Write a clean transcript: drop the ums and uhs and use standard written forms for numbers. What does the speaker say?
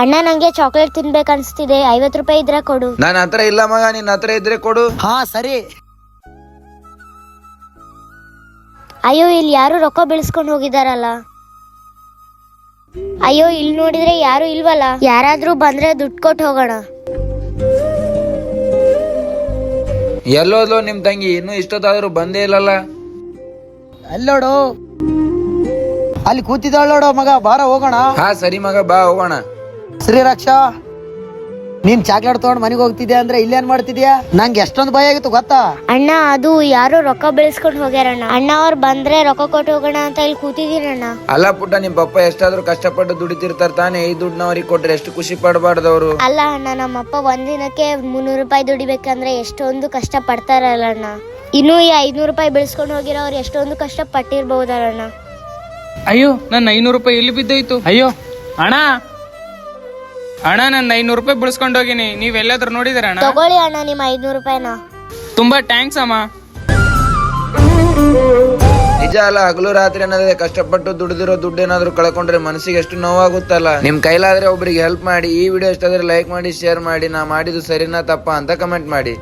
ಅಣ್ಣ ನಂಗೆ ಚಾಕ್ಲೇಟ್ ತಿನ್ಬೇಕು ಅನ್ಸ್ತಿದೆ, 50 ರೂಪಾಯಿ ಇದ್ರೆ ಕೊಡು. ನನ್ನ ಹತ್ರ ಇಲ್ಲ ಮಗ, ನಿನ್ನ ಹತ್ರ ಇದ್ರೆ ಕೊಡು. ಹಾ ಸರಿ. ಅಯ್ಯೋ ಇಲ್ಲಿ ಯಾರು ರೊಕ್ಕ ಬೆಳೆಸ್ಕೊಂಡು ಹೋಗಿದಾರಲ್ಲ. ಅಯ್ಯೋ ಇಲ್ಲಿ ನೋಡಿದ್ರೆ ಯಾರು ಇಲ್ವಲ್ಲ. ಯಾರಾದ್ರೂ ಬಂದ್ರೆ ದುಡ್ಡು ಕೊಟ್ಟು ಹೋಗೋಣ. ಎಲ್ಲೋದ್ಲು ನಿಮ್ ತಂಗಿ? ಇನ್ನೂ ಇಷ್ಟೊತ್ತಾದ್ರೂ ಬಂದೇ ಇಲ್ಲಲ್ಲ. ಅಲ್ಲೋಡು, ಅಲ್ಲಿ ಕೂತಿದ್ದಾಳ ನೋಡು ಮಗ, ಬಾರ ಹೋಗೋಣ. ಹಾ ಸರಿ ಮಗ, ಬಾ ಹೋಗೋಣ. ಶ್ರೀರಕ್ಷಾ, ನೀನ್ ಚಾಕ್ಲೇಟ್ ತಗೊಂಡ್ ಮನೆಗೆ ಹೋಗ್ತಿದ್ಯಾ ಅಂದ್ರೆ ಇಲ್ಲೇನ್ ಮಾಡ್ತಿದ್ಯಾ? ನಂಗೆ ಎಷ್ಟೊಂದು ಭಯ ಆಗಿತ್ತು ಗೊತ್ತಾ? ಅಣ್ಣ ಅದು ಯಾರು ರೊಕ್ಕ ಬೆಳೆಸ್ಕೊಂಡು ಹೋಗ್ಯಾರಣ್ಣ. ಅಣ್ಣ ಅವ್ರು ಬಂದ್ರೆ ರೊಕ್ಕ ಕೊಟ್ಟು ಹೋಗೋಣ ಅಂತ ಇಲ್ಲಿ ಕೂತಿದ್ದೀನಣ್ಣ. ಅಲ್ಲ ಪುಟ್ಟ, ನಿಮ್ ಪಪ್ಪ ಎಷ್ಟಾದ್ರೂ ಕಷ್ಟಪಟ್ಟು ದುಡಿತಿರ್ತಾರ ತಾನೇ, ಈ ದುಡ್ಡನ್ನ ಅವ್ರಿಗೆ ಕೊಟ್ರೆ ಎಷ್ಟು ಖುಷಿ ಪಡಬಾರ್ದವ್ರು? ಅಲ್ಲ ಅಣ್ಣ, ನಮ್ಮಪ್ಪ ಒಂದಿನಕ್ಕೆ 300 ರೂಪಾಯಿ ದುಡಿಬೇಕಂದ್ರೆ ಎಷ್ಟೊಂದು ಕಷ್ಟ ಪಡ್ತಾರಲ್ಲ ಅಣ್ಣ. ಇನ್ನು ಈ 500 ರೂಪಾಯಿ ಬೆಳೆಸ್ಕೊಂಡು ಹೋಗಿರೋ ಅವ್ರು ಎಷ್ಟೊಂದು ಕಷ್ಟ ಪಟ್ಟಿರ್ಬಹುದಲ್ಲ. ಅಯ್ಯೋ ನನ್ನ 500 ರೂಪಾಯಿ ಎಲ್ಲಿ ಬಿದ್ದೋಯ್ತು? ಅಯ್ಯೋ ಅಣ್ಣ, ಅಣ್ಣ ನನ್ನ 500 ರೂಪಾಯಿ ಬಿಡಿಸ್ಕೊಂಡು ಹೋಗಿನಿ, ನೀವೆಲ್ಲಾದ್ರೂ ನೋಡಿದಾರ ಅಣ್ಣ? ತಗೊಳ್ಳಿ ಅಣ್ಣ ನಿಮ್ಮ 500 ರೂಪಾಯಿನ. ತುಂಬಾ ಥ್ಯಾಂಕ್ಸ್ ಅಮ್ಮ. ನಿಜ ಅಲ್ಲ, ಹಗಲು ರಾತ್ರಿ ಅನ್ನೋದೇ ಕಷ್ಟಪಟ್ಟು ದುಡಿದಿರೋ ದುಡ್ಡು ಏನಾದ್ರು ಕಳ್ಕೊಂಡ್ರೆ ಮನಸ್ಸಿಗೆ ಎಷ್ಟು ನೋವಾಗುತ್ತಲ್ಲ. ನಿಮ್ ಕೈಲಾದ್ರೆ ಒಬ್ರಿಗೆ ಹೆಲ್ಪ್ ಮಾಡಿ. ಈ ವಿಡಿಯೋ ಇಷ್ಟಾದ್ರೆ ಲೈಕ್ ಮಾಡಿ, ಶೇರ್ ಮಾಡಿ. ನಾ ಮಾಡಿದ್ದು ಸರಿನಾ ತಪ್ಪಾ ಅಂತ ಕಮೆಂಟ್ ಮಾಡಿ.